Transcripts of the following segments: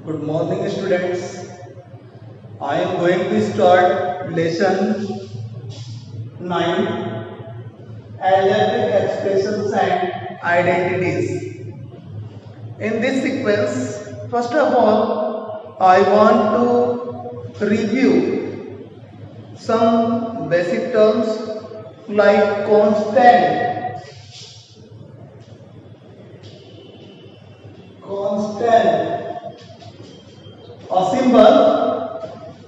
Good morning, students. I am going to start lesson 9, Algebraic Expressions and Identities. In this sequence, first of all, I want to review some basic terms like constant, a symbol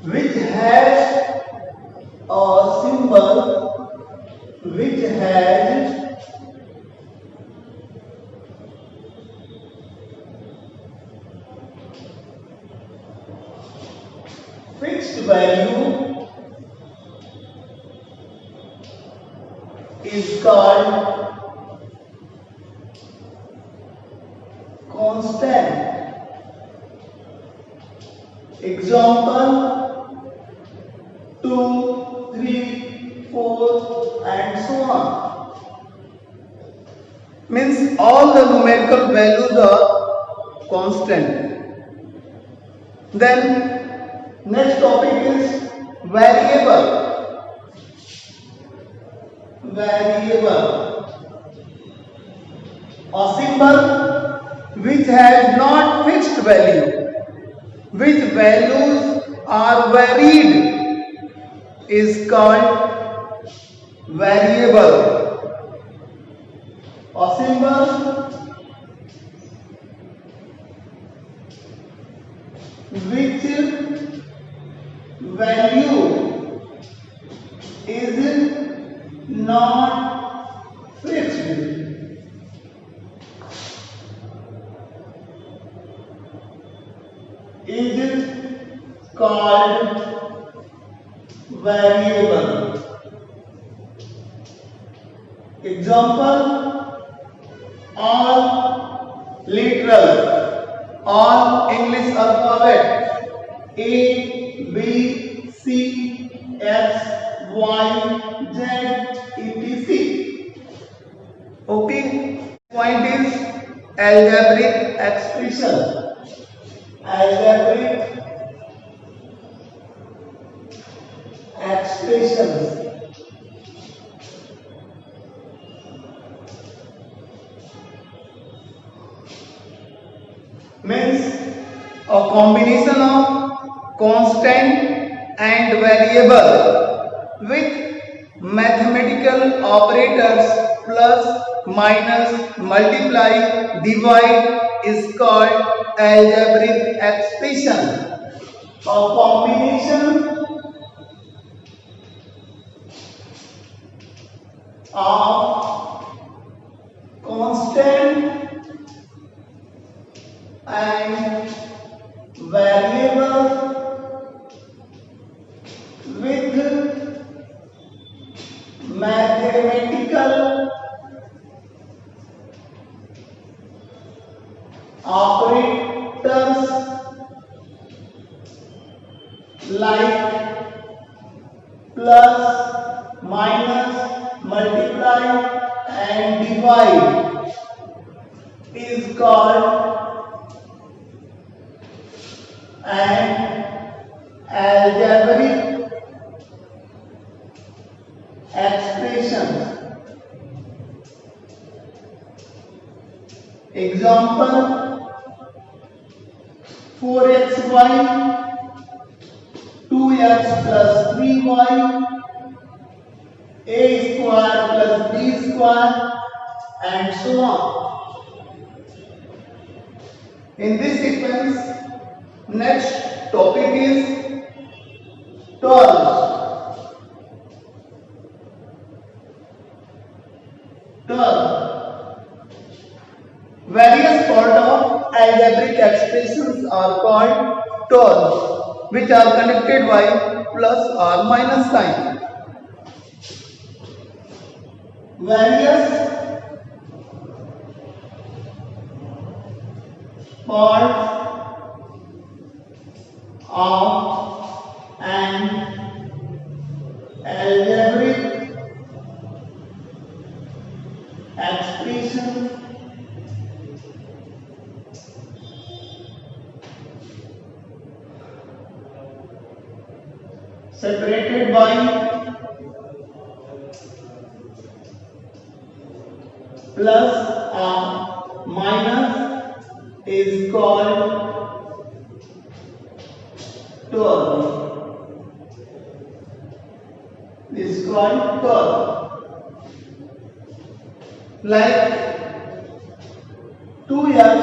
which has a symbol which has fixed value is called constant. Example 2, 3, 4 and so on. Means all the numerical values are constant. Then next topic is variable. A symbol which has not fixed value, which values are varied, is called variable. A symbol which value is not fixed is called variable. Example, all literal, all English alphabet A, B, C, X, Y, Z, etc. Okay. Point is algebraic expression. Algebraic expressions. Means a combination of constant and variable with mathematical operators plus, minus, multiply, divide is called algebraic expression. A combination of constant and variable with mathematical operators like plus, minus, multiply and divide is called an algebraic expression. Example 4xy, 2x plus 3y, a square plus b square and so on. In this sequence, next topic is terms. Various forms of algebraic expressions are called terms, which are connected by plus or minus sign. Various parts of an algebraic expression separated by plus or minus is called term. Is called term. Like 2x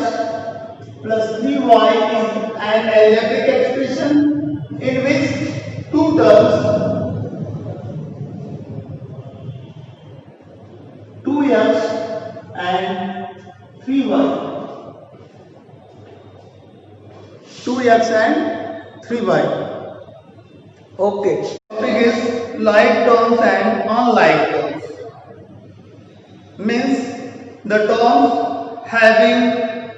plus 3y is an algebraic expression in which two terms 2x and 3y 2x and 3y. Okay. Topic is like terms and unlike terms. Means the terms having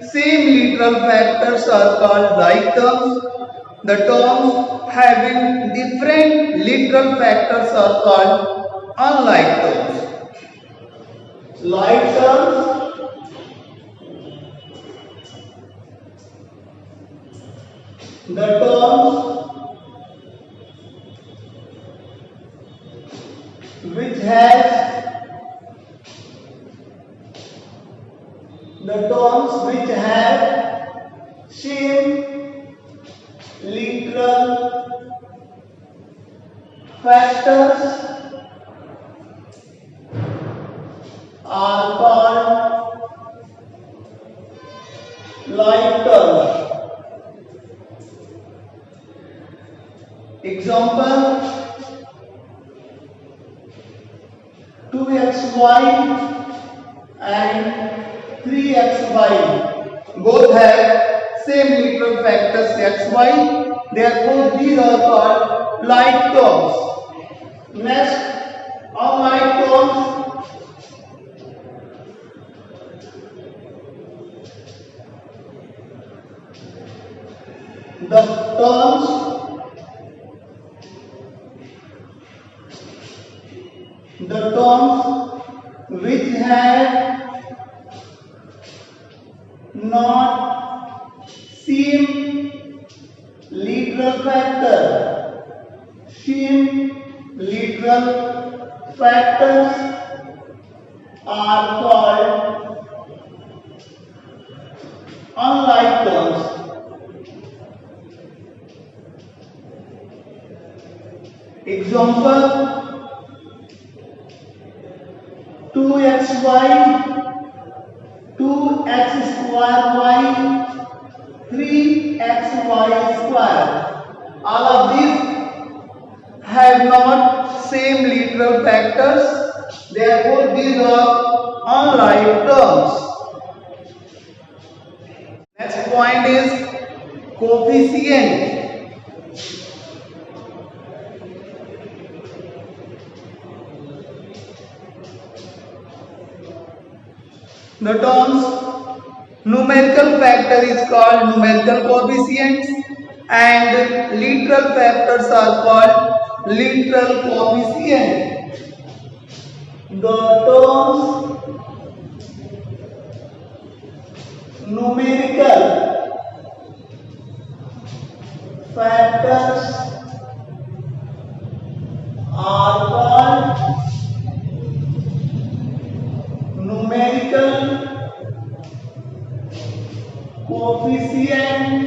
same literal factors are called like terms. The terms having different literal factors are called unlike terms. Like terms the terms which have same literal factors are called like terms. Example 2xy and 3xy both have same literal factors xy, therefore these are called like terms. Next, unlike terms the terms which have not same literal factors are called unlike terms. Example 2xy, 2x square y, 3xy square. All of these have not same literal factors, therefore these are unlike terms. Next point is coefficient. The terms numerical factor is called numerical coefficients and literal factors are called literal coefficient. The terms numerical factors are called numerical coefficient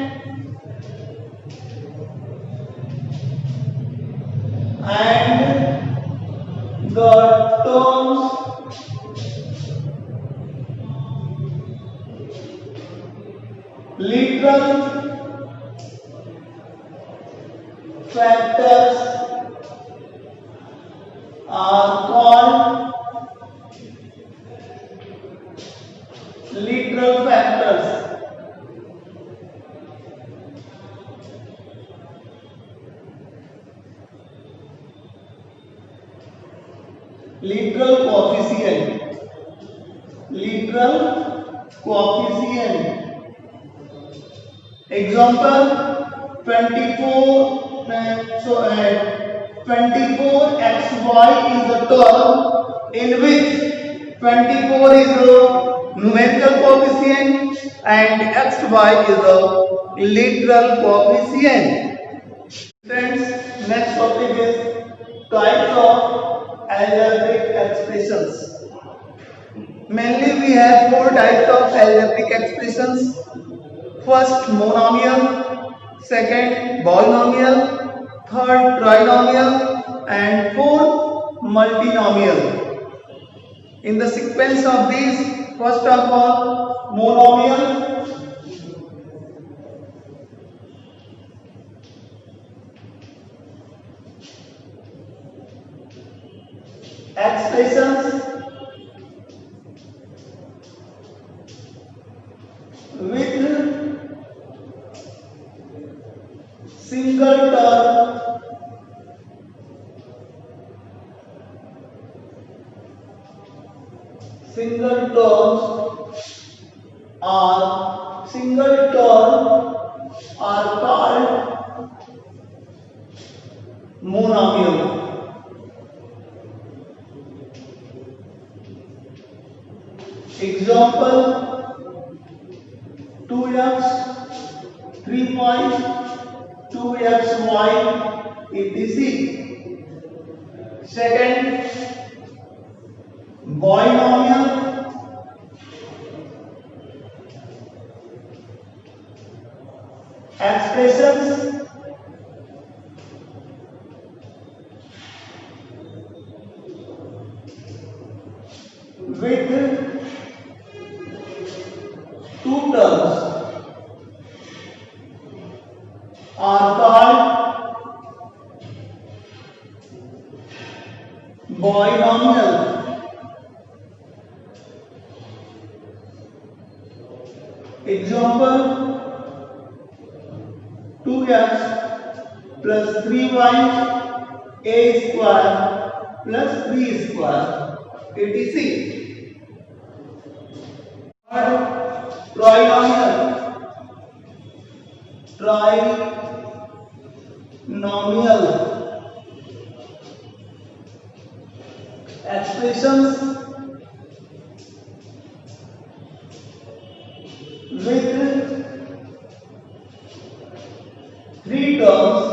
and the terms literal factors are called literal factors. Literal coefficient. Example 24xy is the term in which 24 is a numerical coefficient and xy is a literal coefficient. Friends, Next topic is types of algebraic expressions. Mainly we have four types of algebraic expressions. First, monomial, second, polynomial, third, trinomial, and fourth, multinomial. In the sequence of these, first of all, monomial. Expressions with single term are called monomial. Example: 2x, 3y, 2xy, etc. Second, binomial. Expressions with two terms are called binomial. Example: 2x plus 3y a square plus b square, etc. Trinomial. Expressions with three terms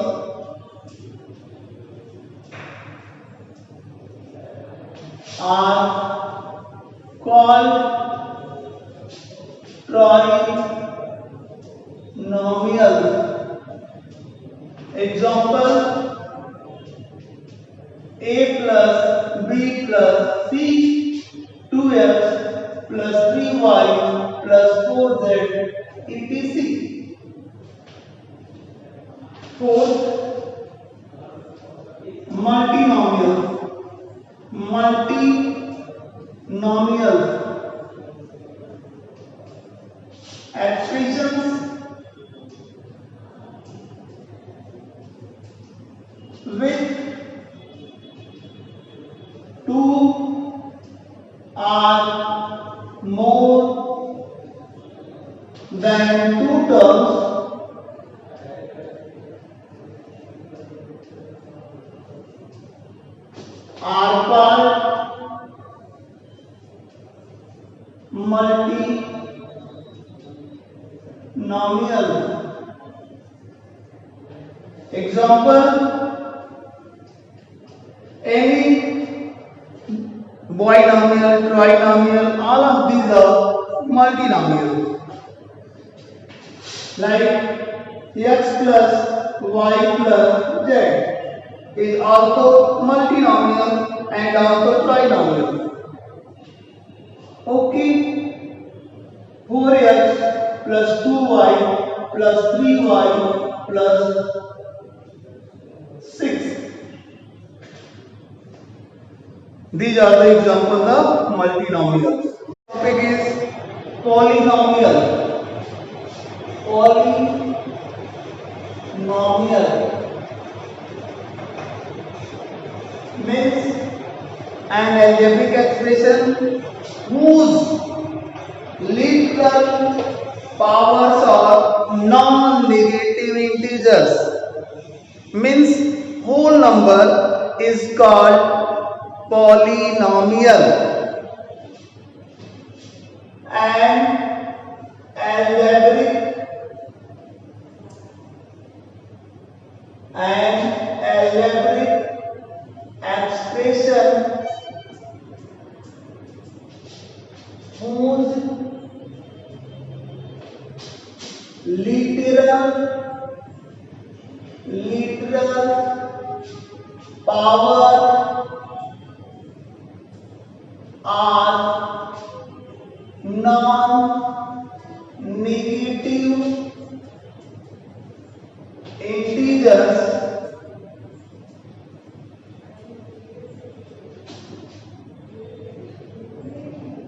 are called trinomial. Example: a plus b plus c, 2x plus 3y plus 4z, etc. Fourth, multinomial. Expressions with two or more than two terms are called multinomial. Example: any binomial, trinomial, all of these are multinomial. Like x plus y plus z is also multinomial and also trinomial. Okay, 4x plus 2y plus 3y plus 6. These are the examples of multinomials. Topic is polynomial. Polynomial means an algebraic expression whose literal powers are non-negative integers. Means whole number is called polynomial. And algebraic an algebraic expression whose literal power are non-negative integers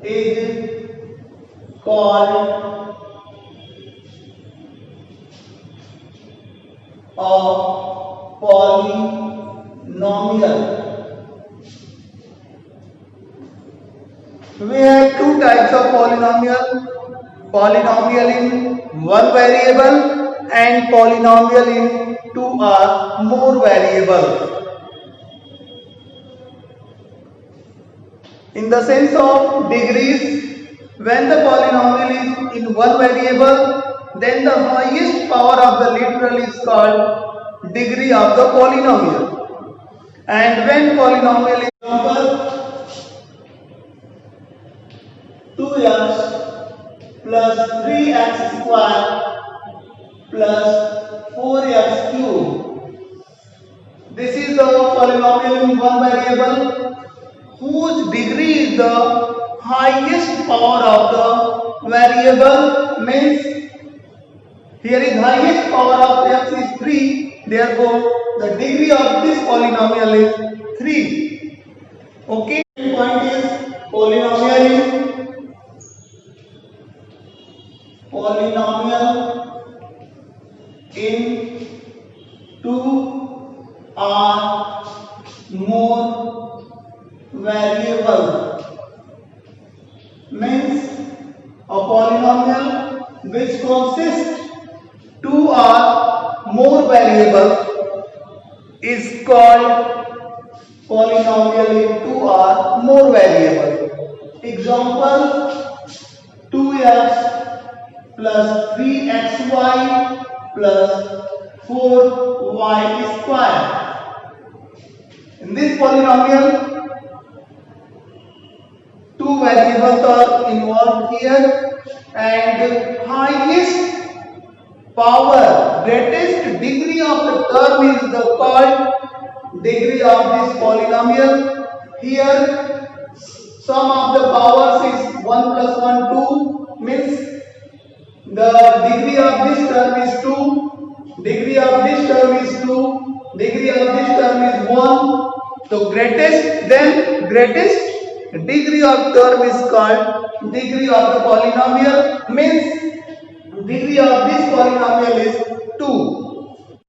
is called a polynomial. We have two types of polynomial. Polynomial in one variable and polynomial in two or more variables. In the sense of degrees, when the polynomial is in one variable, then the highest power of the literal is called degree of the polynomial. And when polynomial is example 2x plus 3x square plus 4x cube. This is the polynomial in one variable whose degree is the highest power of the variable, means here is highest power of x is 3, therefore the degree of this polynomial is 3. Okay, point is polynomial in two or more variable, means a polynomial which consists two or more variables is called polynomial in two or more variables. Example 2x plus 3xy plus 4y square. In this polynomial, two variables are involved here, and highest power, greatest degree of the term is the called degree of this polynomial. Here sum of the powers is 1 plus 1 2, means the degree of this term is 2, degree of this term is 2, degree of this term is 1. So greatest degree of term is called degree of the polynomial, means degree of this polynomial is